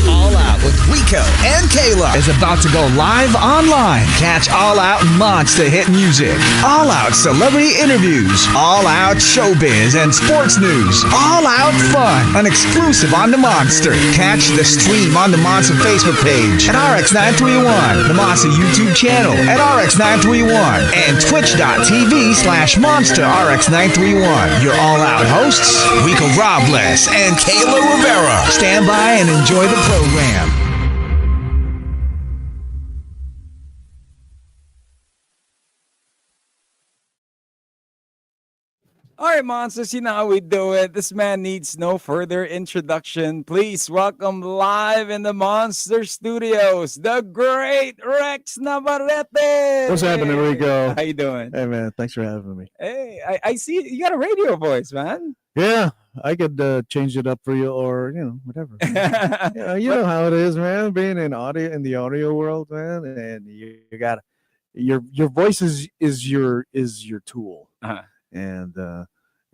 All Out with Rico and Kayla is about to go live online. Catch All Out monster hit music, All Out celebrity interviews, All Out showbiz and sports news, All Out fun, an exclusive on the Monster. Catch the stream on the Monster Facebook page at RX931, the Monster YouTube channel at RX931, and twitch.tv/Monster RX931. Your All Out hosts, Rico Robles and Kayla Rivera. Stand by and enjoy the program. All right, monsters, you know how we do it. This man needs no further introduction. Please welcome live in the Monster Studios, the great Rex Navarette. What's happening, Rico? How you doing? Hey, man, thanks for having me. Hey, I see you got a radio voice, man. Yeah, I could change it up for you, or whatever. Yeah, you know how it is, man. Being in the audio world, man, and you got your voice is your tool, and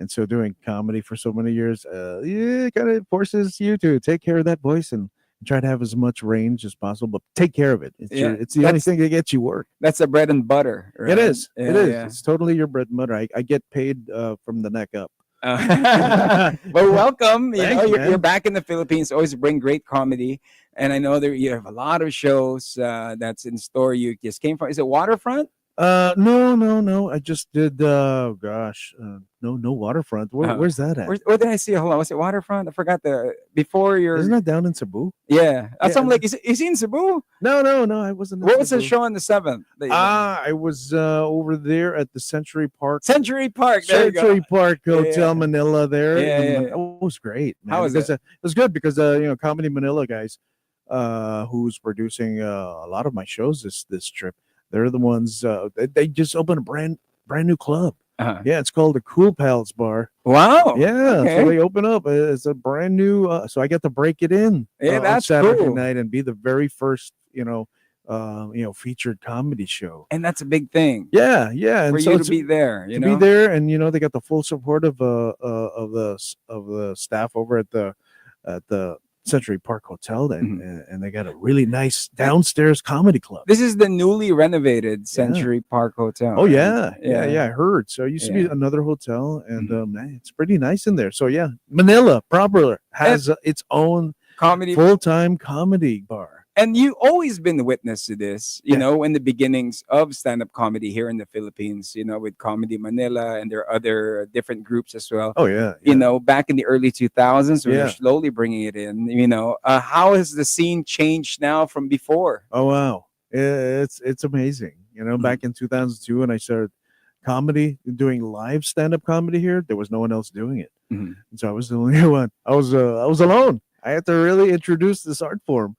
so doing comedy for so many years, it kind of forces you to take care of that voice and try to have as much range as possible, but take care of it. It's the only thing that gets you work. That's the bread and butter. Right? It is. Yeah, it is. Yeah. It's totally your bread and butter. I get paid from the neck up. But welcome. Thanks, You're back in the Philippines. Always bring great comedy, and I know that you have a lot of shows that's in store. You just came from. Is it Waterfront? No. I just did. No Waterfront. Where's that at? Where did I see? Hold on. Was it Waterfront? I forgot before your. Isn't that down in Cebu? Yeah. I'm like, is he in Cebu? No. I wasn't. What was the show on the 7th? I was over there at the Century Park. Century Park Hotel, Manila. There. Yeah. It was great. Man. How was it? It was good because Comedy Manila guys, who's producing a lot of my shows this trip. They're the ones. They just opened a brand new club. Yeah, it's called the Cool Pals Bar. Wow. Yeah, okay. So they open up. It's a brand new. So I get to break it in. Yeah, that's on Saturday cool. night and be the very first, featured comedy show. And that's a big thing. Yeah. And for so you to be there, be there, and they got the full support of the staff over at the Century Park Hotel, and they got a really nice downstairs comedy club. This is the newly renovated Century Park Hotel. Oh, right? yeah, I heard. So it used to be another hotel, and it's pretty nice in there. So yeah, Manila proper has its own full-time comedy bar. And you always been the witness to this, you know, in the beginnings of stand-up comedy here in the Philippines, with Comedy Manila, and there are other different groups as well. Oh, yeah. Back in the early 2000s, when you're slowly bringing it in, how has the scene changed now from before? Oh, wow. It's amazing. Back in 2002, when I started comedy, doing live stand-up comedy here, there was no one else doing it. And so I was the only one. I was alone. I had to really introduce this art form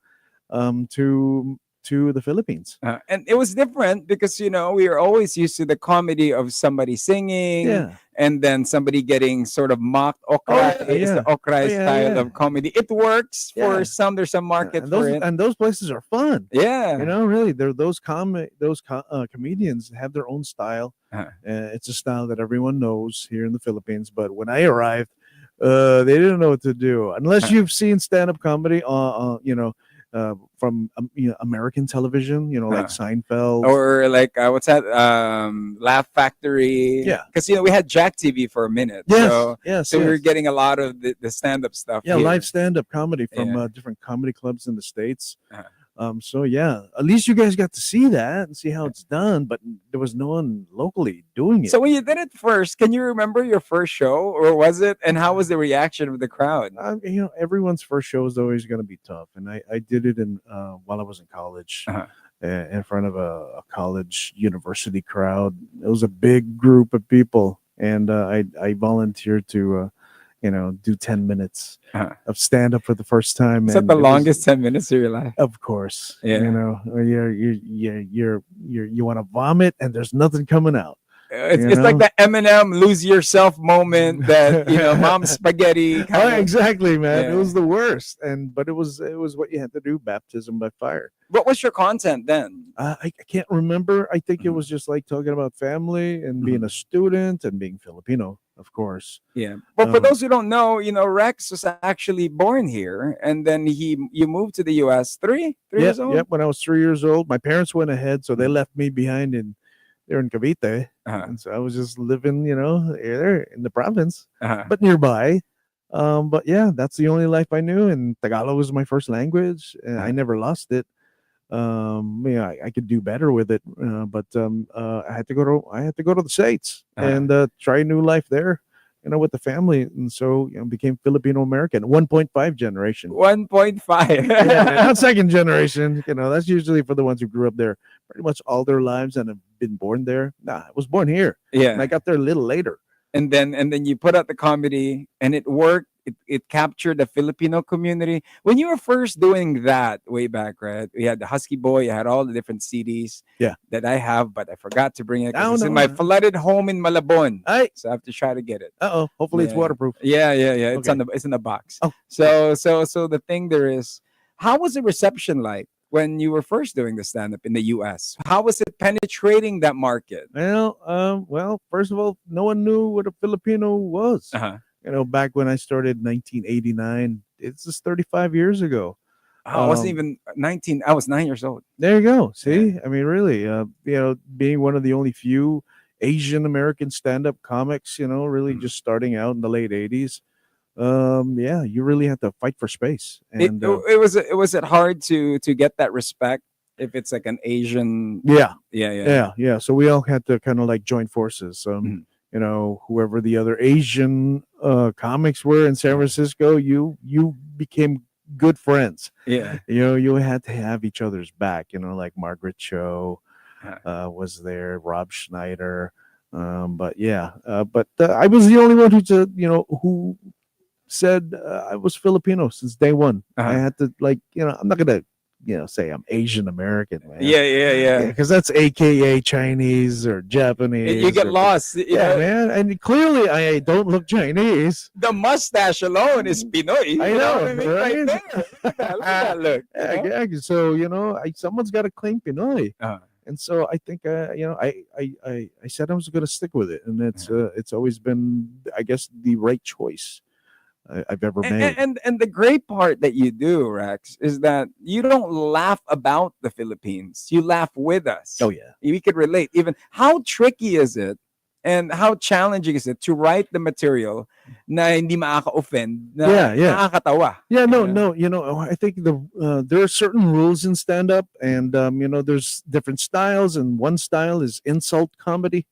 to the Philippines. And it was different because, we are always used to the comedy of somebody singing and then somebody getting sort of mocked. Okra is the okra style of comedy. It works for some. There's some market for it. And those places are fun. Yeah. Really, those comedians have their own style. It's a style that everyone knows here in the Philippines. But when I arrived, they didn't know what to do. Unless you've seen stand-up comedy from American television, like Seinfeld or like what's that? Laugh Factory. Yeah, because we had Jack TV for a minute. So we were getting a lot of the stand-up stuff. Yeah, here. live stand-up comedy from different comedy clubs in the States. So at least you guys got to see that and see how it's done, but there was no one locally doing it. So when you did it first, can you remember your first show, or was it? And how was the reaction of the crowd? Everyone's first show is always going to be tough, and I did it while I was in college, in front of a college university crowd. It was a big group of people, and I volunteered to do 10 minutes of stand up for the first time. Is that the longest 10 minutes of your life? Of course. Yeah. You want to vomit and there's nothing coming out. It's like the Eminem lose yourself moment that mom's spaghetti. Exactly, man. Yeah. It was the worst, but it was what you had to do. Baptism by fire. What was your content then? I can't remember. I think it was just like talking about family and being a student and being Filipino, of course. Yeah, but for those who don't know, Rex was actually born here, and then you moved to the U.S. three years old. Yep. When I was 3 years old, my parents went ahead, so they left me behind there in Cavite, and so I was just living, there in the province, but nearby. But yeah, that's the only life I knew, and Tagalog was my first language, and I never lost it. I could do better with it, but I had to go to the States and try a new life there, with the family, and so became Filipino American, 1.5 generation. 1.5, not second generation. That's usually for the ones who grew up there pretty much all their lives and have been born there. Nah, I was born here. Yeah, and I got there a little later. And then you put out the comedy, and it worked. It captured the Filipino community. When you were first doing that way back, right? We had the Husky Boy. You had all the different CDs. That I have, but I forgot to bring it. It's in my flooded home in Malabon. So I have to try to get it. Hopefully it's waterproof. Yeah. It's in the box. Oh. So the thing there is, how was the reception like when you were first doing the stand-up in the U.S.? How was it penetrating that market? Well, first of all, no one knew what a Filipino was. Back when I started in 1989, it's just 35 years ago. I wasn't even 19. I was 9 years old. There you go. See, I mean, really, being one of the only few Asian American stand-up comics, really just starting out in the late 80s. You really have to fight for space. And was it hard to get that respect if it's like an Asian? Yeah. So we all had to kind of like join forces. Whoever the other Asian comics were in San Francisco, you became good friends. Yeah. You had to have each other's back. Like Margaret Cho was there, Rob Schneider. But I was the only one who said I was Filipino since day one. I had to I'm not gonna say I'm Asian American, man. Yeah. Because that's AKA Chinese or Japanese. You get lost. Man. And clearly I don't look Chinese. The mustache alone is Pinoy. I know, right there. Look at that look. Exactly. So someone's got to claim Pinoy. And so I think I said I was going to stick with it, and it's always been, I guess, the right choice I've ever made. And the great part that you do, Rex, is that you don't laugh about the Philippines. You laugh with us. Oh, yeah. We could relate. Even how tricky is it and how challenging is it to write the material na hindi makaka-offend, na nakakatawa? Yeah, no. I think there are certain rules in stand-up, and there's different styles, and one style is insult comedy,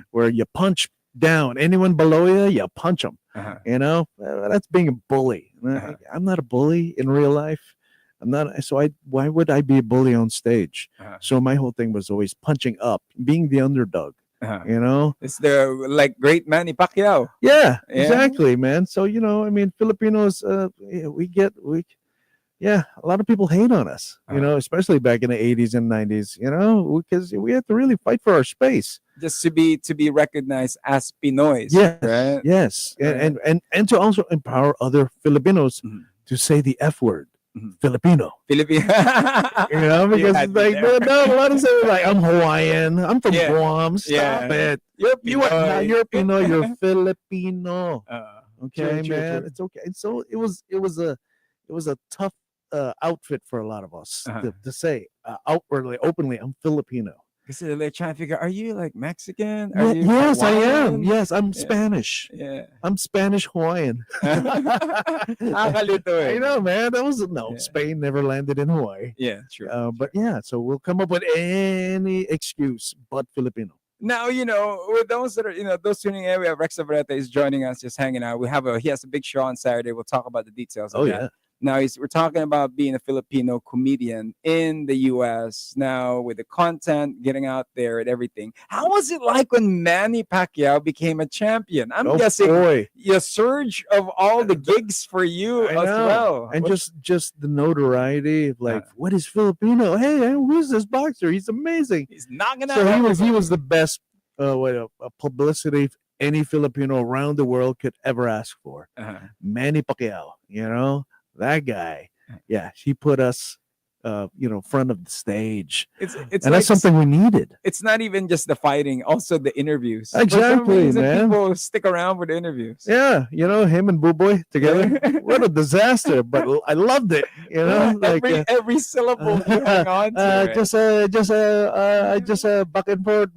where you punch down anyone below you punch them. That's being a bully. I'm not a bully in real life. I'm not. So why would I be a bully on stage? So my whole thing was always punching up, being the underdog. It's the great Manny Pacquiao. Yeah, exactly, man. So Filipinos, a lot of people hate on us, especially back in the 80s and 90s, because we had to really fight for our space. Just to be recognized as Pinoys. Yes, right? Yes. And to also empower other Filipinos to say the F word. Filipino. Because a lot of say I'm Hawaiian, I'm from Guam. Stop it. You're Pinoy, you're Filipino. Okay, man. It's okay. And so it was a tough outfit for a lot of us to say outwardly, openly, I'm Filipino. Because they're trying to figure, are you like Mexican? Yes, I am. Yes, I'm Spanish. Yeah. I'm Spanish Hawaiian. I know, man. Spain never landed in Hawaii. Yeah, true. But so we'll come up with any excuse but Filipino. Now, with those that are, those tuning in, we have Rex Navarette is joining us, just hanging out. He has a big show on Saturday. We'll talk about the details of that. Yeah. Now, we're talking about being a Filipino comedian in the U.S. now with the content, getting out there and everything. How was it like when Manny Pacquiao became a champion? I'm guessing the surge of all the gigs for you as well. And just the notoriety of what is Filipino? Hey, who's this boxer? He's amazing. He's knocking out. So he was the best a publicity any Filipino around the world could ever ask for. Manny Pacquiao, that guy. Yeah, he put us front of the stage. It's and like that's something we needed. It's not even just the fighting, also the interviews. Exactly, for some reason, man. People stick around for the interviews. Yeah, him and Buboy together. What a disaster! But I loved it. Every syllable you hang on to. I just back and forth.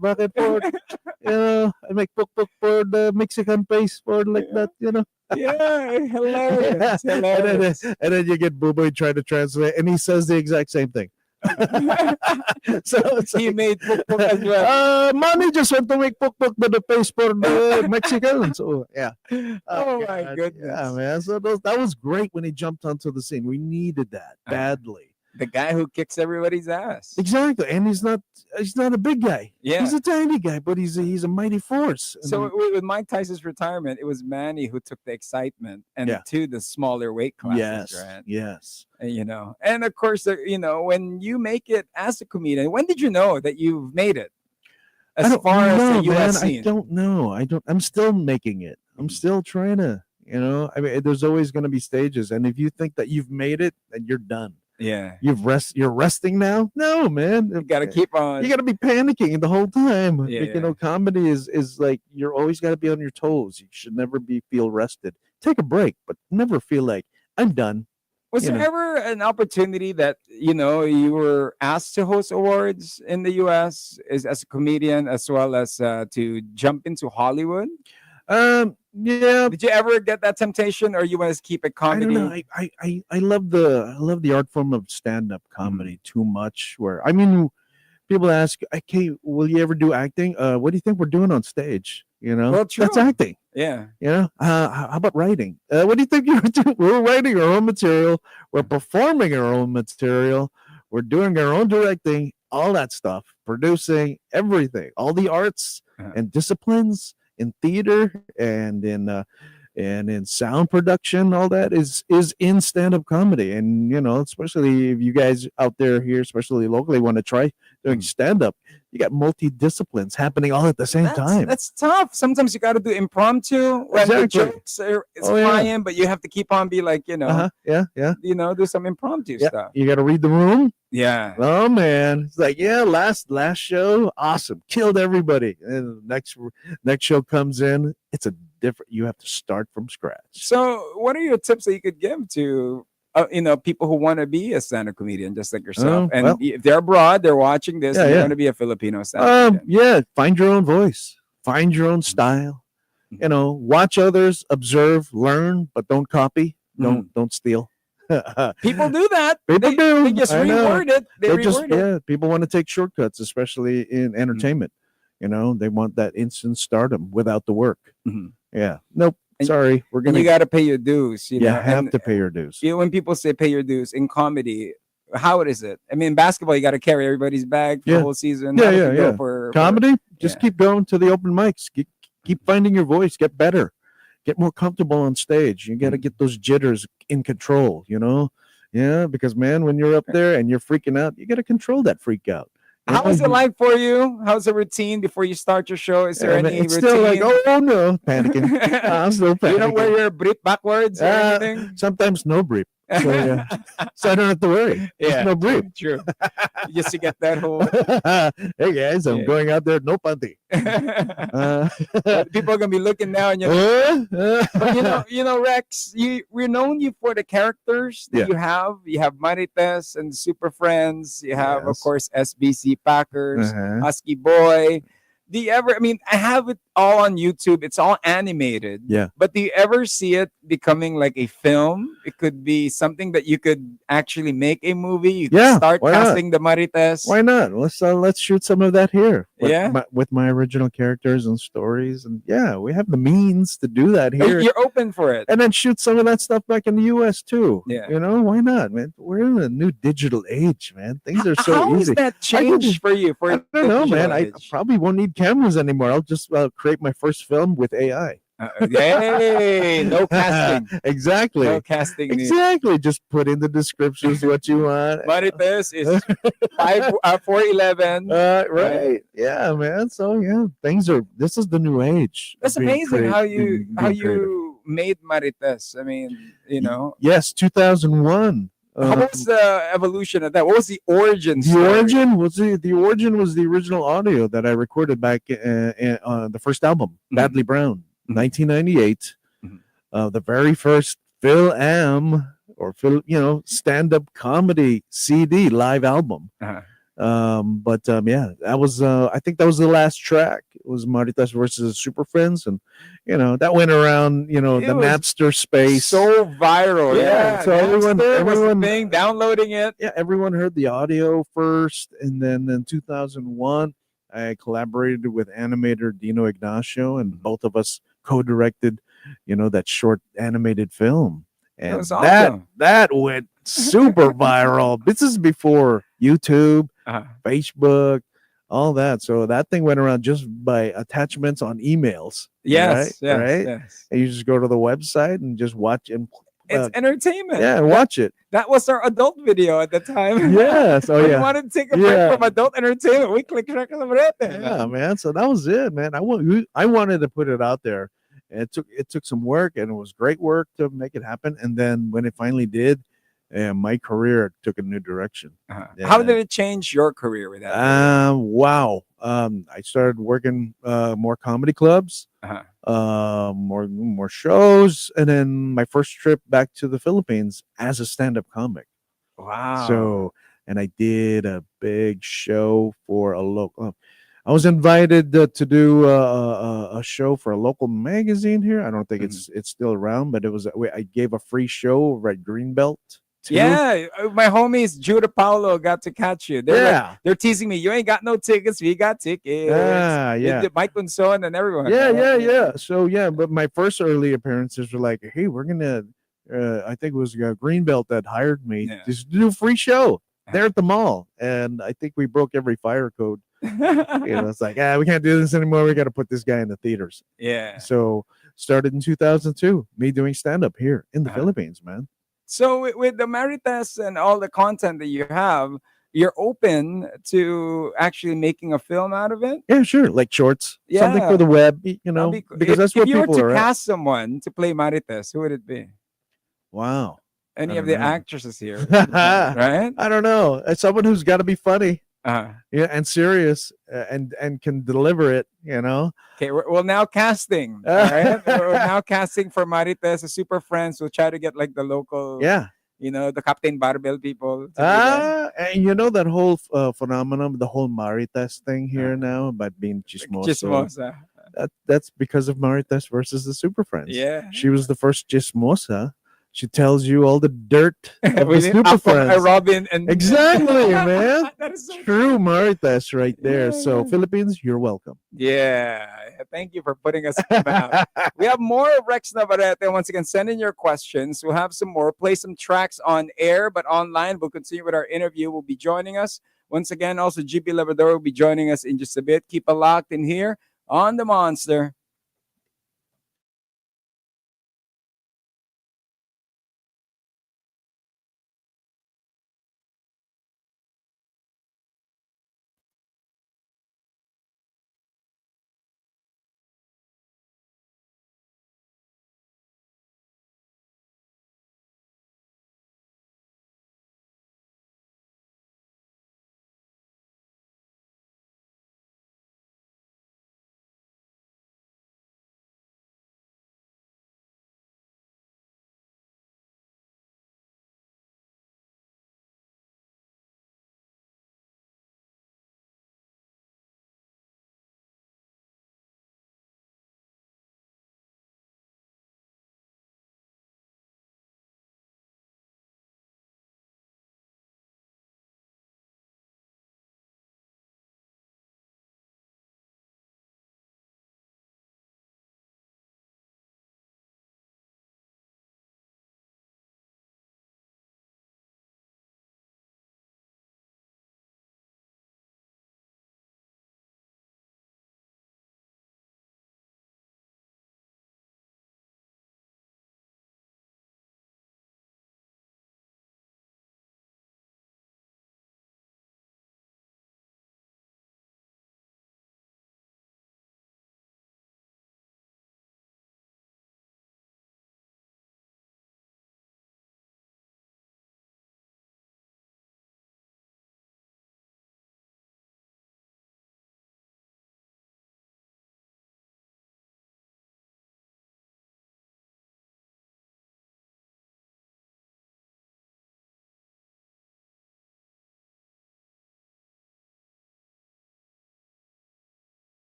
I make book for the Mexican pace for like that. Yeah, hilarious. And then you get Buboy trying to translate, and he says the exact same thing. So he made puk as well. Money just want to make puk to the pace for the Mexicans. So yeah. My goodness. Yeah, man. So that was great when he jumped onto the scene. We needed that badly. The guy who kicks everybody's ass. Exactly, and he's not a big guy. Yeah, he's a tiny guy, but he's a mighty force. So with Mike Tyson's retirement, it was Manny who took the excitement and to the smaller weight classes, right? Yes. And of course, when you make it as a comedian, when did you know that you've made it? As far as the U.S. scene, I don't know. I'm still making it. I'm still trying to. I mean, there's always going to be stages, and if you think that you've made it, then you're done. Yeah, you're resting now. No, man, you gotta keep on. You gotta be panicking the whole time. Yeah. Comedy is like you're always gotta be on your toes. You should never feel rested. Take a break, but never feel like I'm done. Was there ever an opportunity that you were asked to host awards in the U.S. as a comedian, as well as to jump into Hollywood? Yeah. Did you ever get that temptation, or you want to keep it comedy? I don't know. I love the art form of stand-up comedy too much. Where people ask, "Okay, will you ever do acting? What do you think we're doing on stage?" Well, true. That's acting. Yeah. How about writing? What do you think you're doing? We're writing our own material. We're performing our own material. We're doing our own directing. All that stuff, producing everything, all the arts and disciplines. In theater and in sound production, all that is in stand-up comedy. And especially if you guys out there here, especially locally, want to try doing stand-up, you got multi-disciplines happening all at the same time. That's tough. Sometimes you got to do impromptu when the jokes it's flying, but you have to keep on be like do some impromptu stuff. You got to read the room. Yeah. Oh man, it's like last show, awesome, killed everybody. And the next show comes in, it's a different. You have to start from scratch. So, what are your tips that you could give to people who want to be a stand-up comedian, just like yourself? And if they're abroad, they're watching this, and they want to be a Filipino stand-up comedian. Find your own voice, find your own style. Watch others, observe, learn, but don't copy. Don't steal. People do that. They just reword it. People want to take shortcuts, especially in entertainment. They want that instant stardom without the work. Yeah. Nope. Sorry. You got to pay your dues. You have to pay your dues. When people say pay your dues in comedy, how is it? I mean, in basketball, you got to carry everybody's bag for the whole season. Yeah. For comedy, just keep going to the open mics. Keep finding your voice. Get better. Get more comfortable on stage. You got to get those jitters in control, Yeah, because, man, when you're up there and you're freaking out, you got to control that freak out. How is it like for you? How's the routine before you start your show? Is there any routine? Still like, oh, no, panicking. I'm still panicking. You don't wear your brief backwards or anything? Sometimes no brief. So I don't have to worry. There's no brief. True. Just to get that whole. Hey guys, I'm going out there, no panty. People are gonna be looking now, and but Rex, we're known you for the characters that you have. You have Marites and Super Friends. You have, of course, SBC Packers, Husky Boy. Do you ever? I mean, I have it all on YouTube. It's all animated. Yeah. But do you ever see it becoming like a film? It could be something that you could actually make a movie. You could start casting the Marites. Why not? Let's shoot some of that here. With my original characters and stories, and we have the means to do that here. You're open for it, and then shoot some of that stuff back in the U.S. too. Yeah. Why not, man? We're in a new digital age, man. Things are so How easy. How has that changed for you? I don't know, man. I probably won't need cameras anymore. I'll just create my first film with AI. Yay! No casting. Exactly. No casting. Exactly. Just put in the descriptions what you want. Marites is 4'11". Right. Yeah, man. So yeah, this is the new age. That's amazing how you made Marites. I mean, Yes, 2001. How was the evolution of that? What was the origin The story? origin was the original audio that I recorded back on the first album, Badly Brown, 1998. The very first Phil M or Phil, stand-up comedy CD live album. Yeah, that was I think that was the last track. It was Maritas versus Super Friends, and that went around the Napster space, so viral. Yeah, so everyone was the thing, downloading it. Yeah, everyone heard the audio first, and then in 2001 I collaborated with animator Dino Ignacio, and both of us co-directed that short animated film, and that was awesome. that went super viral. This is before YouTube, Facebook, all that. So that thing went around just by attachments on emails. Yes, right. Yes. And you just go to the website and just watch and it's entertainment. Yeah, watch it. That was our adult video at the time. Yes. Oh, we wanted to take a break from adult entertainment. We clicked Navarette. Yeah, man. So that was it, man. I wanted to put it out there. And it took some work, and it was great work to make it happen. And then when it finally did, my career took a new direction. Yeah. How did it change your career with that? Wow. I started working more comedy clubs, more shows, and then my first trip back to the Philippines as a stand-up comic. Wow. So, and I did a big show for a local. I was invited to do a show for a local magazine here. I don't think it's still around, but I gave a free show over at Greenbelt. Too. Yeah, my homies Judah Paulo got to catch you. They're teasing me. You ain't got no tickets. We got tickets. Yeah. Mike Unson and everyone. Yeah. So but my first early appearances were like, hey, we're gonna. I think it was Greenbelt that hired me to do a free show there at the mall, and I think we broke every fire code. It's like, we can't do this anymore. We got to put this guy in the theaters. Yeah. So started in 2002, me doing stand-up here in the Philippines, man. So with the Marites and all the content that you have, you're open to actually making a film out of it? Yeah, sure. Like shorts, something for the web, because that's what people are. If you were to cast someone to play Marites, who would it be? Wow. Any of the actresses here, right? I don't know. It's someone who's got to be funny. And serious and can deliver it, Okay, well now casting. All right, we're now casting for Marites, Super Friends. We'll try to get like the local, the Captain Barbell people. And that whole phenomenon, the whole Marites thing here now about being chismosa. That's because of Marites versus the Super Friends. Yeah, she was the first chismosa. She tells you all the dirt of the Super Friends. Robin and exactly, man. That is so true Marites right there. So Philippines, you're welcome. Yeah, thank you for putting us on the map. We have more of Rex Navarette. Once again, send in your questions. We'll have some more. Play some tracks on air, but online. We'll continue with our interview. Will be joining us once again. Also, GB Labrador will be joining us in just a bit. Keep it locked in here on the Monster.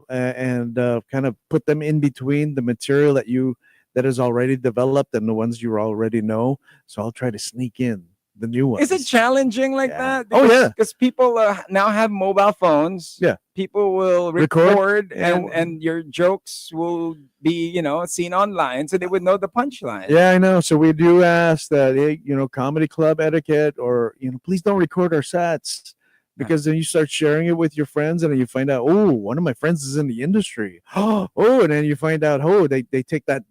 and kind of put them in between the material that is already developed and the ones you already know. So I'll try to sneak in the new ones. Is it challenging like Yeah. that? Oh, yeah. Because people now have mobile phones. Yeah. People will Record. and your jokes will be, seen online, so they would know the punchline. Yeah, I know. So we do ask that, hey, comedy club etiquette, or please don't record our sets, because then you start sharing it with your friends, and then you find out, oh, one of my friends is in the industry. Oh, and then you find out, oh, they take that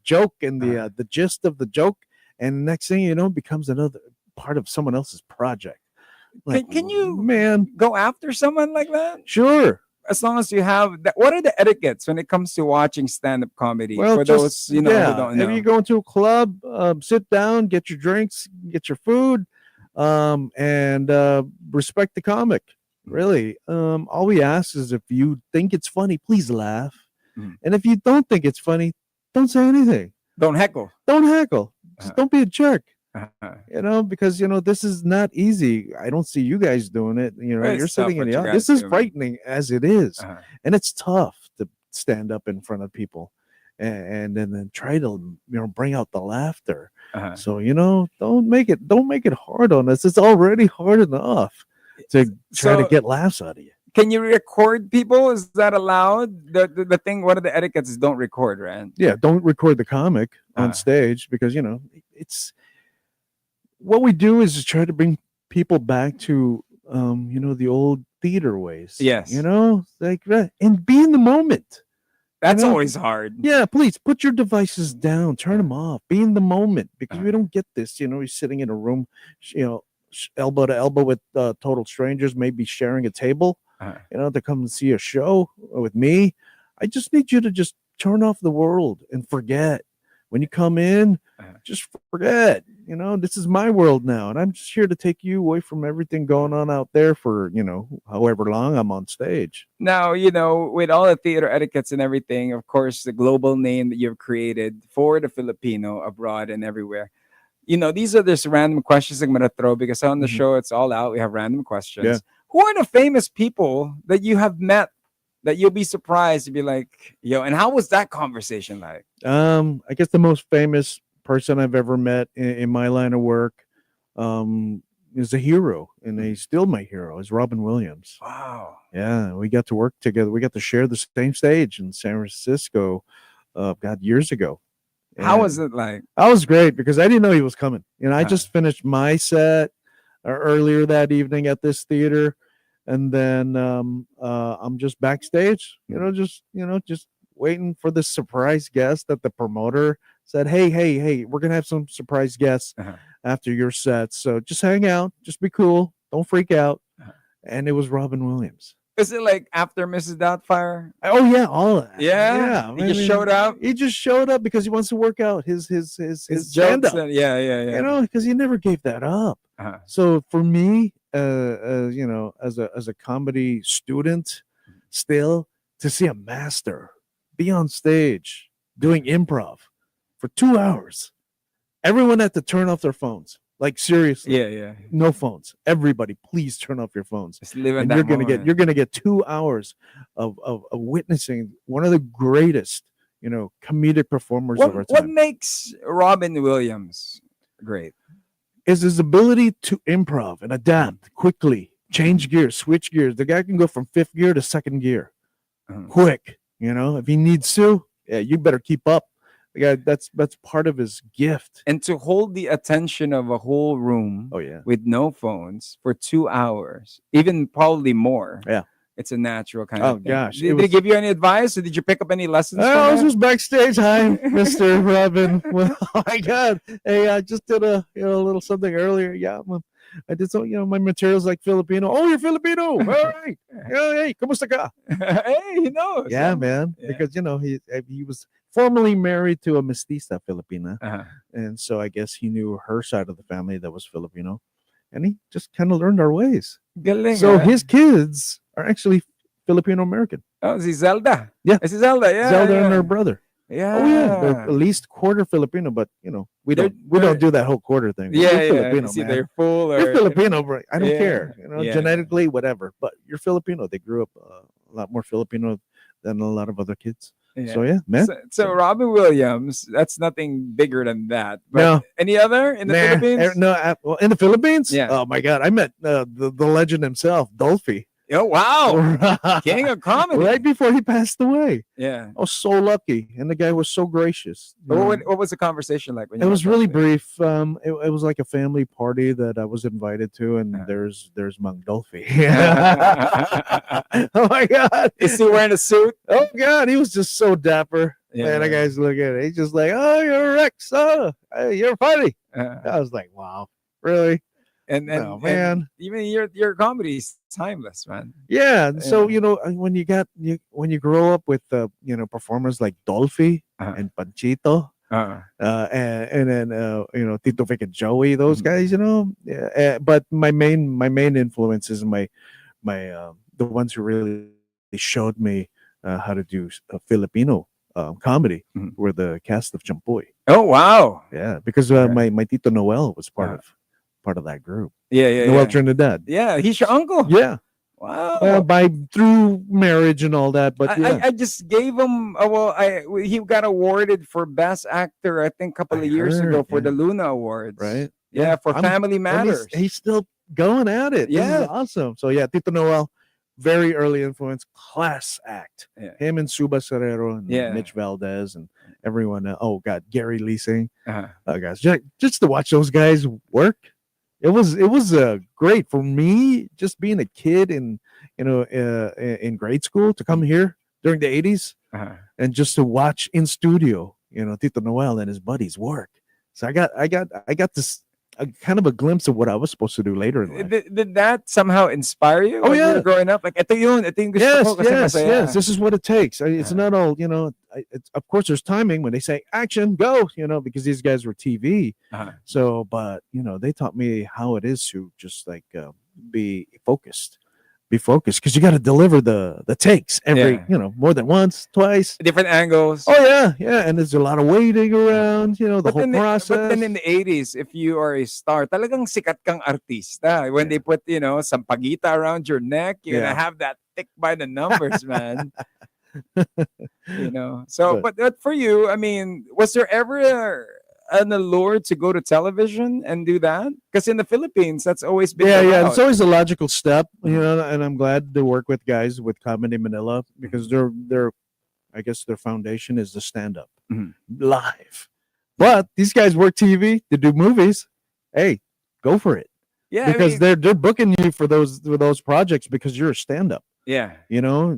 joke and the gist of the joke, and next thing you know, becomes another part of someone else's project. Like, Can you go after someone like that? Sure. As long as you have that. What are the etiquettes when it comes to watching stand-up comedy? Well, for those who don't know. If you go into a club, sit down, get your drinks, get your food, and respect the comic. Really, all we ask is, if you think it's funny, please laugh, and if you don't think it's funny, don't say anything. Don't heckle. Just don't be a jerk. Uh-huh. Because this is not easy. I don't see you guys doing it. You're sitting in the audience. This is frightening as it is, and it's tough to stand up in front of people, and then try to bring out the laughter. So don't make it hard on us. It's already hard enough to try to get laughs out of you. Can you record people? Is that allowed? The thing, one of the etiquettes is don't record, right? Yeah, don't record the comic on stage, because it's what we do is just try to bring people back to the old theater ways. Yes. Like that, and be in the moment. That's always hard. Yeah, please put your devices down, turn them off, be in the moment, because we don't get this. You're sitting in a room, elbow to elbow with total strangers, maybe sharing a table, to come and see a show with me. I just need you to just turn off the world and forget. When you come in, just forget. This is my world now, and I'm just here to take you away from everything going on out there for, however long I'm on stage. Now, with all the theater etiquettes and everything, of course, the global name that you've created for the Filipino abroad and everywhere. These are just random questions I'm going to throw, because on the show, it's all out. We have random questions. Yeah. Who are the famous people that you have met that you'll be surprised to be like, and how was that conversation like? I guess the most famous person I've ever met in my line of work is a hero, and he's still my hero, is Robin Williams. Wow. Yeah, we got to work together. We got to share the same stage in San Francisco, years ago. And how was it like? I was great, because I didn't know he was coming. I just finished my set earlier that evening at this theater, and then I'm just backstage, just waiting for the surprise guest that the promoter said, hey, we're gonna have some surprise guests after your set, so just hang out, just be cool, don't freak out. And it was Robin Williams. Is it like after Mrs. Doubtfire? Oh yeah, all of that. Yeah. He just showed up. He just showed up because he wants to work out his jokes. stand-up. Yeah. Because he never gave that up. So for me, as a comedy student, still to see a master be on stage doing improv for 2 hours, everyone had to turn off their phones. Like, seriously. Yeah. No phones. Everybody, please turn off your phones. Just live in and that you're gonna get 2 hours of witnessing one of the greatest, comedic performers of our time. What makes Robin Williams great? Is his ability to improv and adapt quickly, change gears, switch gears. The guy can go from fifth gear to second gear quick. If he needs to, you better keep up. The guy, that's part of his gift. And to hold the attention of a whole room with no phones for 2 hours, even probably more. Yeah. It's a natural kind of thing. Gosh. Did he give you any advice, or did you pick up any lessons? I was just backstage. Hi, Mr. Robin. Well, oh my God. Hey, I just did a little something earlier. Yeah, I did some, my materials like Filipino. Oh, you're Filipino. All right. Hey, kumusta ka? Hey, he knows. Yeah, man. Yeah. Because he was formerly married to a mestiza Filipina, and so I guess he knew her side of the family that was Filipino, and he just kind of learned our ways. Galing, so his kids are actually Filipino American. Oh, is he Zelda? Yeah, is he Zelda? Yeah, Zelda and her brother. Yeah. Oh yeah, they're at least quarter Filipino, but we don't do that whole quarter thing. Yeah, Filipino, see, man. They're full. You're Filipino, bro. I don't care. Genetically, whatever. But you're Filipino. They grew up lot more Filipino than a lot of other kids. Yeah. So yeah, man. So Robin Williams, that's nothing bigger than that. But No. any other in the Philippines? No, well, in the Philippines. Yeah. Oh my God, I met the legend himself, Dolphy. Oh wow, king of comedy. Right before he passed away. Yeah. I was so lucky, and the guy was so gracious. What was the conversation like? When you It was met really Dolphy? brief. It was like a family party that I was invited to, and there's Mang Dolphy. Oh my God, Is he wearing a suit? Oh God, he was just so dapper. Yeah. Man, the guy's looking at it. He's just like, "Oh, you're Rex. Oh, hey, you're funny." I was like, "Wow, really?" And Oh, man. and even your comedy is timeless, man. Yeah. And so when you grow up with performers like Dolphy and Panchito, and then Tito Vic and Joey, those guys, but my main influences, my the ones who really showed me how to do Filipino comedy were the cast of Champoy. Oh wow. Yeah, because my Tito Noel was part of that group. Yeah. Noel Trinidad. Yeah, he's your uncle. Yeah. Wow. Through marriage and all that, but I just gave him. He got awarded for best actor. I think a couple of years ago for the Luna Awards. Right. Yeah, for Family and Matters. He's still going at it. Yeah. This is awesome. So yeah, Tito Noel, very early influence, class act. Yeah. Him and Suba Serrero and Mitch Valdez and everyone. Oh God, Gary Leasing. Guys, just to watch those guys work. It was great for me, just being a kid in grade school, to come here during the 80s and just to watch in studio, Tito Noel and his buddies work. So I got this kind of a glimpse of what I was supposed to do later in life. Did that somehow inspire you? When you were growing up, like ito yung gusto ko kasi yes. This is what it takes. It's not all of course, there's timing when they say action, go. Because these guys were TV. So, but they taught me how it is to just like be focused, because you got to deliver the takes every more than once, twice, different angles. Oh yeah, and there's a lot of waiting around, the whole process. But then in the 80s, if you are a star, talagang sikat kang artista. When they put sampaguita around your neck, you're gonna have that thick by the numbers, man. So but for you, I mean, was there ever an allure to go to television and do that? Because in the Philippines, that's always been it's always a logical step, and I'm glad to work with guys with Comedy Manila, because I guess their foundation is the stand-up live. But these guys work TV to do movies. Hey, go for it. Yeah, because they're booking you for those projects because you're a stand-up. Yeah.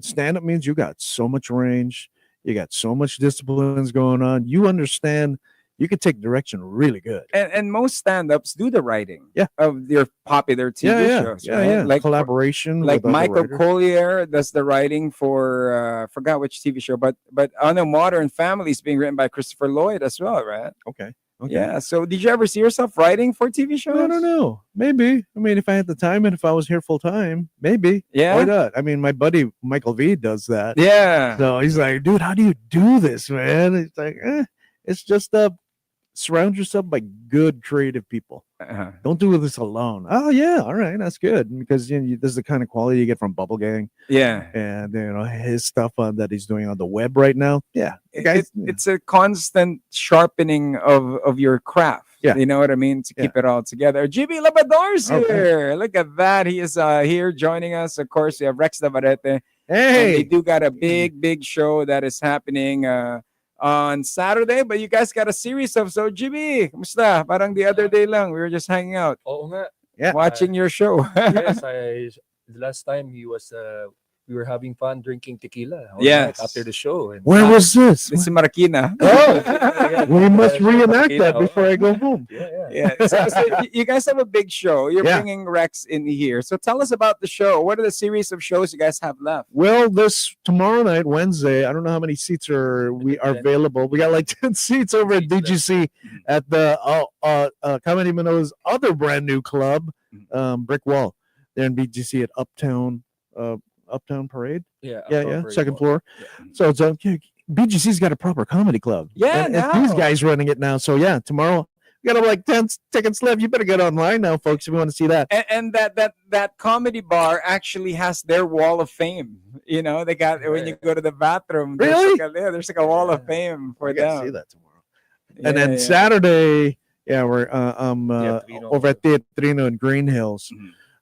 Stand-up means you got so much range, you got so much disciplines going on. You understand. You could take direction really good. And most stand-ups do the writing of their popular TV shows. Right? Like collaboration. Like Michael Collier does the writing for forgot which TV show, but Modern Family is being written by Christopher Lloyd as well, right? Okay. Yeah. So did you ever see yourself writing for TV shows? I don't know. Maybe. I mean, if I had the time and if I was here full time, maybe. Yeah. Why not? I mean, my buddy Michael V does that. Yeah. So he's like, dude, how do you do this, man? It's like, it's just surround yourself by good creative people. Don't do this alone. Oh yeah, all right, that's good, because this is the kind of quality you get from Bubble Gang. Yeah, and his stuff that he's doing on the web right now. Yeah, guys, it's a constant sharpening of your craft. Yeah, you know what I mean, to keep it all together. GB Labador's here. Look at that. He is here joining us. Of course, we have Rex Navarette. Hey, and they do got a big show that is happening on Saturday, but you guys got a series of. So GB, kumusta? Parang the other day lang, we were just hanging out. Oo nga. Watching your show. Yes, the last time we were having fun drinking tequila. Yes. After the show. And where was this? This is Marikina. Oh, we must reenact that before I go home. Yeah. So you guys have a big show. You're bringing Rex in here. So tell us about the show. What are the series of shows you guys have left? Well, this tomorrow night, Wednesday, I don't know how many seats are available. We got like 10 seats over at DGC at the Comedy Manila's other brand new club, Brick Wall. They're in BGC at Uptown Parade. Yeah. Second floor. Yeah. So it's BGC's got a proper comedy club. Yeah, and these guys running it now. So yeah, tomorrow You got like 10 tickets left. You better get online now, folks, if you want to see that. And that comedy bar actually has their wall of fame. You know, they got when you go to the bathroom. Really? There's like a wall of fame for I gotta them. see that tomorrow. And then Saturday, we're over at Teatrino in Green Hills.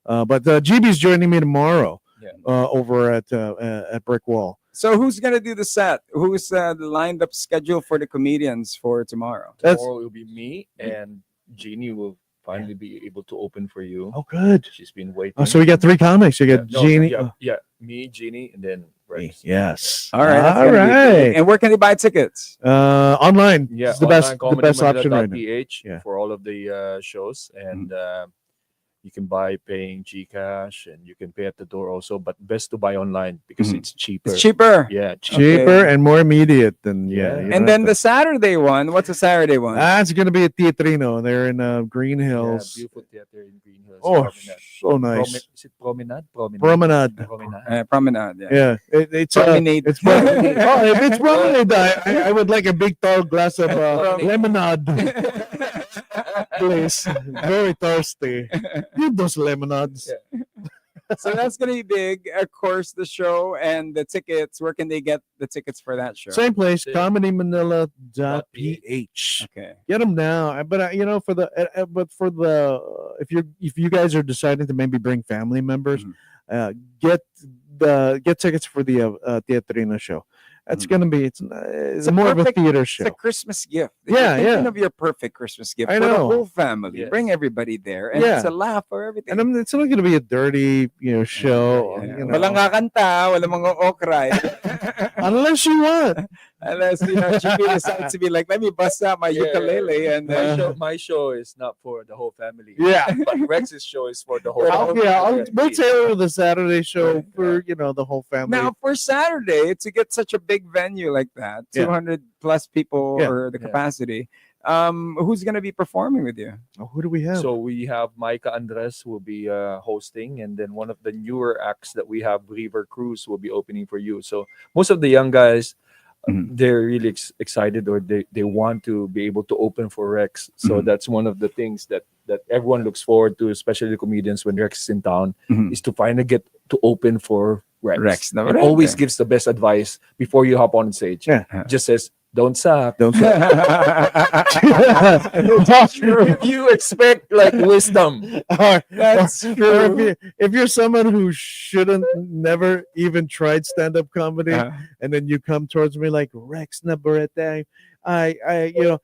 But GB's joining me tomorrow over at Brick Wall. So who's gonna do the set? Who's the lined up schedule for the comedians for tomorrow? Tomorrow it will be me, and Jeannie will finally be able to open for you. Oh, good. She's been waiting. Oh, so we got 3 comics. You got Jeannie. Me, Jeannie, and then Rex. Yes. All right. All right. And where can they buy tickets? Online. Yeah, it's the best option right now. PH for all of the shows, and you can buy paying GCash, and you can pay at the door also. But best to buy online because it's cheaper. It's cheaper. Yeah, cheaper and more immediate than And then the Saturday one. What's the Saturday one? It's gonna be at Teatrino. They're in Green Hills. Beautiful theater in Green Hills. Oh, so nice. Is it Promenade? Promenade. Yeah, it's Promenade. It's Promenade. Oh, if it's Promenade, I would like a big tall glass of lemonade. Please, very thirsty. Need those lemonades. So that's gonna be big. Of course, the show and the tickets. Where can they get the tickets for that show? Same place, comedymanila.ph. Okay, get them now. But for the if you guys are deciding to maybe bring family members, get tickets for the Teatrino show. It's gonna be it's more of a theater show. It's a Christmas gift. Thinking of your perfect Christmas gift I for the know. whole family. Yes. Bring everybody there, and it's a laugh for everything. And it's not gonna be a dirty show. Walang kakanta, walang mga okray. Unless you want. Unless GB decides to be like, let me bust out my ukulele and my show is not for the whole family. Yeah, but Rex's show is for the whole. We'll tailor the Saturday show for the whole family. Now for Saturday to get such a big venue like that, 200 plus people or the capacity. Who's gonna be performing with you? Who do we have? So we have Micah Andres who will be hosting, and then one of the newer acts that we have, River Cruz, will be opening for you. So most of the young guys, they're really excited, or they want to be able to open for Rex. So that's one of the things that everyone looks forward to, especially the comedians when Rex is in town, is to finally get to open for Rex. Navarette. It always gives the best advice before you hop on stage. Just says, don't suck. Don't suck. That's true. You expect like wisdom. That's true. If you're someone who never even tried stand-up comedy, and then you come towards me like Rex Navarette,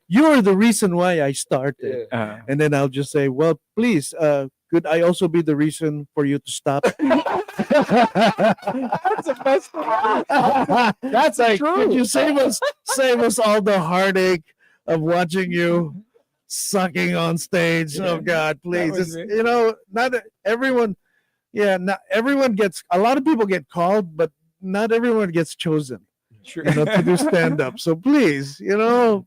you're the reason why I started. And then I'll just say, well, please, could I also be the reason for you to stop? That's the best thing. That's like, true. Could you save us all the heartache of watching you sucking on stage? Oh God, please. Not everyone. Not everyone gets. A lot of people get called, but not everyone gets chosen. To do stand up. So please, no.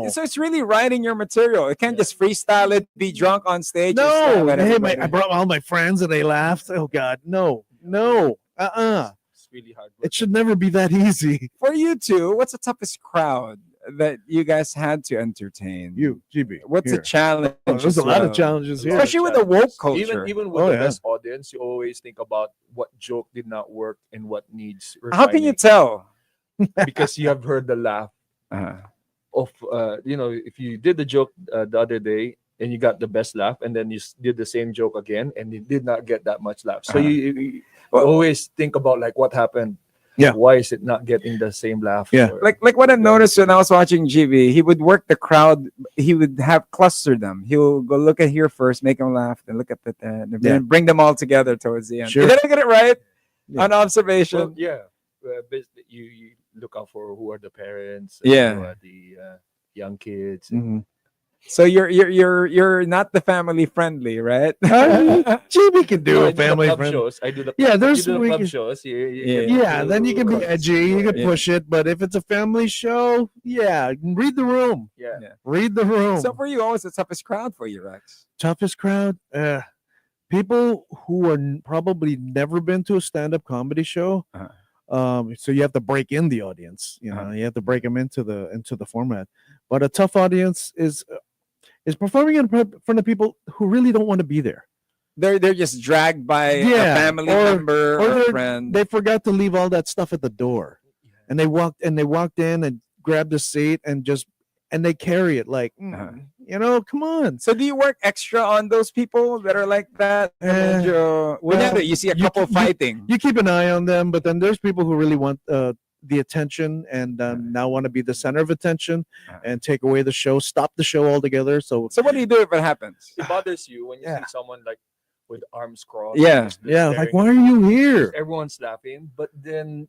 So it's really writing your material. You can't just freestyle it, be drunk on stage. No. Hey, I brought all my friends and they laughed. Oh God, no. It's really hard work. It should never be that easy. For you two, what's the toughest crowd that you guys had to entertain? You, GB. What's the challenge? There's a lot of challenges here. Especially with the woke culture. Even with the best audience, you always think about what joke did not work and what needs refining. How can you tell? Because you have heard the laugh of if you did the joke the other day and you got the best laugh, and then you did the same joke again and you did not get that much laugh. So you always think about like what happened. Why is it not getting the same laugh? Like what I noticed when I was watching GB, he would work the crowd. He would have cluster them. He will go look at here first, make them laugh, then look at that, and then bring them all together towards the end. Sure. Did I get it right on observation? Well, you look out for who are the parents, who are the young kids. So you're not the family friendly, right? GB can do a family club friend. shows. I do the club shows. Then you can be edgy. You can push it, but if it's a family show, read the room. Read the room. So for you, what was the toughest crowd for you, Rex? Toughest crowd? People who are probably never been to a stand-up comedy show. So you have to break in the audience. You have to break them into the format. But a tough audience is is performing in front of people who really don't want to be there. They're just dragged by a family member or a friend. They forgot to leave all that stuff at the door, and they walked in and grabbed a seat and they carry it like, come on. So do you work extra on those people that are like that? Whenever you see a couple fighting, you keep an eye on them, but then there's people who really want the attention and now want to be the center of attention and take away the show, stop the show altogether. So what do you do if it happens? It bothers you when you see someone like with arms crossed. Yeah. Like, why are you here? Everyone's laughing, but then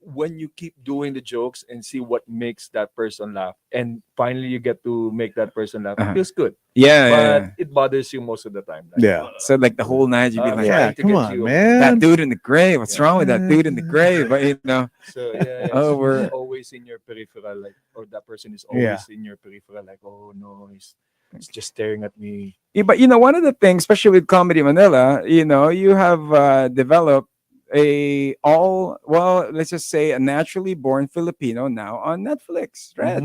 when you keep doing the jokes and see what makes that person laugh, and finally you get to make that person laugh, it feels good. But it bothers you most of the time. Like, so like the whole night you'd be like, come on, man. That dude in the grave. What's wrong with that dude in the grave? But So so we're always in your peripheral, like, or that person is always in your peripheral, like, oh no, he's just staring at me. But one of the things, especially with Comedy Manila, you have developed let's just say a naturally born Filipino now on Netflix, right?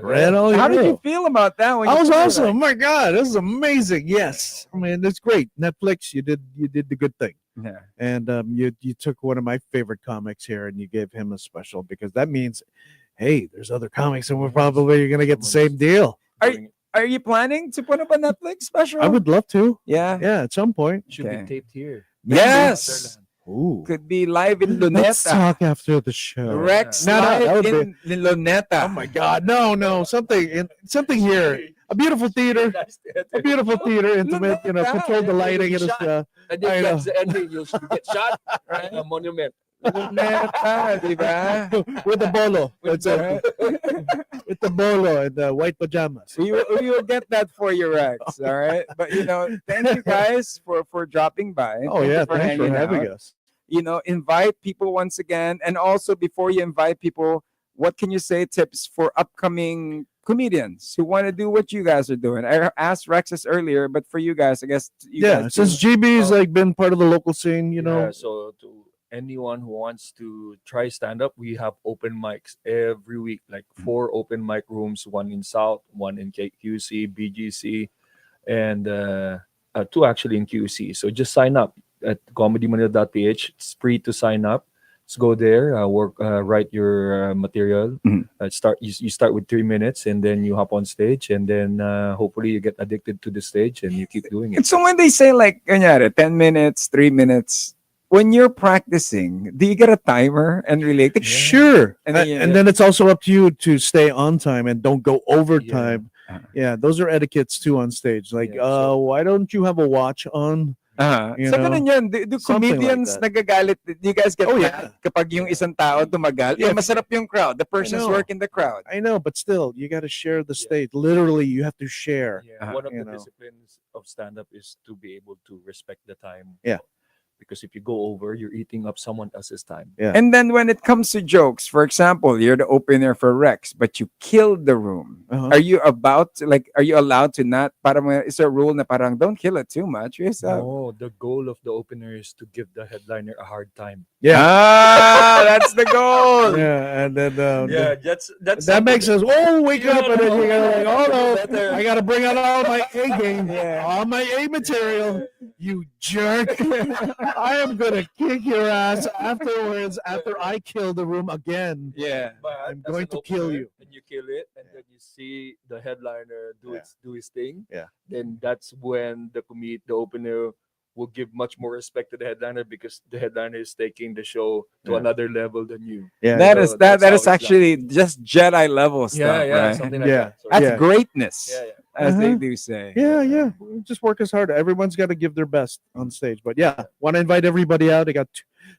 Red. How did you feel about that? When I was awesome. Oh my God, this is amazing. Yes, I mean it's great. Netflix, you did the good thing. Yeah, and you took one of my favorite comics here and you gave him a special, because that means, hey, there's other comics and we're probably gonna get the same deal. Are you planning to put up a Netflix special? I would love to. Yeah, at some point. Should be taped here. Yes. Ooh. Could be live in Luneta. Let's talk after the show. Rex live in Luneta. Oh my God, no, something here. A beautiful theater, intimate. Control the lighting. And then that's the ending. You'll get shot right in a monument. Luneta, diba? With the bolo. With the bolo and the white pajamas. We will get that for you, Rex. All right. But thank you guys for dropping by. Oh yeah, thanks for having us. Invite people once again, and also before you invite people, what can you say tips for upcoming comedians who want to do what you guys are doing? I asked Rex's earlier, but for you guys, I guess since GB's been part of the local scene, so to anyone who wants to try stand-up, we have open mics every week, like 4 open mic rooms, one in South, one in QC, BGC, and 2 actually in QC. So just sign up at comedymanila.ph. It's free to sign up. Let's go there, write your material. You start with 3 minutes, and then you hop on stage, and then hopefully you get addicted to the stage and you keep doing it. And so when they say like 10 minutes, 3 minutes, when you're practicing, do you get a timer and relate it? Sure. And then it's also up to you to stay on time and don't go over time. Those are etiquettes too on stage. Like, why don't you have a watch on? So ganun yun. Do comedians nagagalit? Do you guys get mad kapag yung isang tao tumagal? Masarap yung crowd. The person's working the crowd. I know, but still, you got to share the stage. Literally, you have to share. One of the disciplines of stand-up is to be able to respect the time. Because if you go over, you're eating up someone else's time. And then when it comes to jokes, for example, you're the opener for Rex, but you killed the room. Are you allowed to not? Parang is there a rule na parang don't kill it too much? No, the goal of the opener is to give the headliner a hard time. That's the goal. And then that's that makes us wake up, and then you gotta like, I gotta bring out all my A game, all my A material. You jerk! I am gonna kick your ass afterwards. After I kill the room again, but I'm going to kill you. And you kill it, and then you see the headliner do his thing. Then that's when the opener will give much more respect to the headliner, because the headliner is taking the show to another level than you. That is actually just Jedi level stuff. Right? Something like that. So that's greatness. As they do say. Just work as hard. Everyone's got to give their best on stage. But want to invite everybody out. I got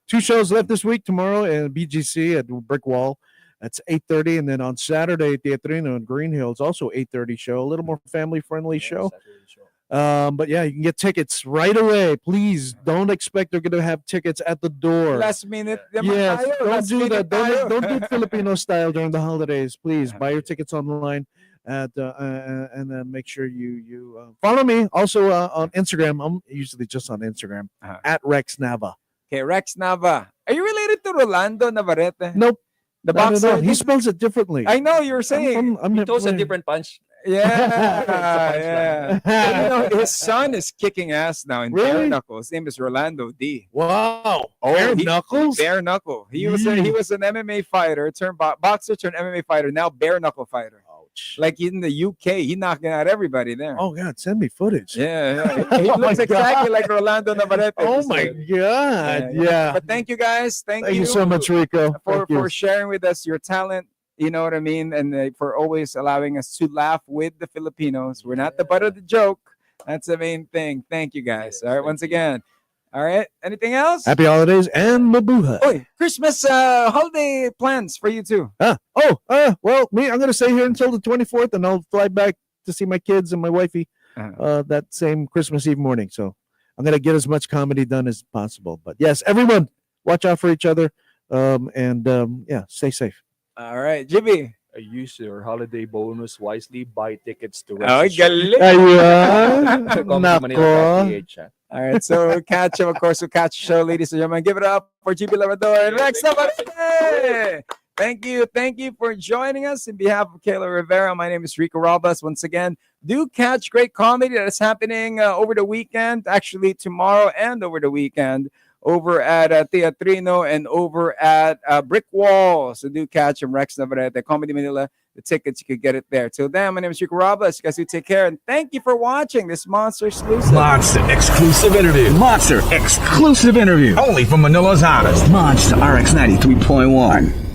2 shows left this week. Tomorrow in BGC at Brick Wall. That's 8:30, and then on Saturday at Teatrino in Green Hills, also 8:30 show. A little more family-friendly show. But you can get tickets right away. Please don't expect they're going to have tickets at the door. Last minute. Yes, don't do that. Don't do Filipino style during the holidays. Please buy your tickets online. And then make sure you follow me also on Instagram. I'm usually just on Instagram at Rex Nava. Okay, Rex Nava. Are you related to Rolando Navarette? Nope. The boxer. He spells it differently. I know, you were saying. He throws a different punch. Yeah, yeah. His son is kicking ass now in bare Really? knuckle. His name is Rolando D. Wow. Oh, Bare knuckles? Bare knuckle. He was an MMA fighter, turned boxer, turned MMA fighter. Now bare knuckle fighter. Ouch. Like in the UK, he knocking out everybody there. Oh God, send me footage. Yeah. He Oh my looks exactly God. like Rolando Navarette. Oh my God. Yeah. But thank you guys. Thank you so much, Rico. for sharing with us your talent. You know what I mean? And for always allowing us to laugh with the Filipinos. We're not the butt of the joke. That's the main thing. Thank you guys. All right, once again. All right. Anything else? Happy holidays and mabuhay. Oh, Christmas holiday plans for you too. Well, me, I'm gonna stay here until the 24th, and I'll fly back to see my kids and my wifey that same Christmas Eve morning. So I'm gonna get as much comedy done as possible. But yes, everyone, watch out for each other, yeah, stay safe. All right, Jimmy. Use your holiday bonus wisely. Buy tickets to Oh, galing. Nako. All right, so catch him. Of course, we'll catch the show, ladies and gentlemen. Give it up for GB Labrador and Rex Navarette. Thank you for joining us. In behalf of Kayla Rivera, my name is Rico Robles. Once again, do catch great comedy that is happening over the weekend, actually tomorrow and over the weekend, over at Teatrino and over at Brick Wall. So do catch him, Rex Navarette, at Comedy Manila. The tickets, you could get it there. Till then, my name is Rico Robles. You guys do take care, and thank you for watching this Monster exclusive. Monster exclusive interview. Monster exclusive interview. Only from Manila's hottest. Monster RX93.1.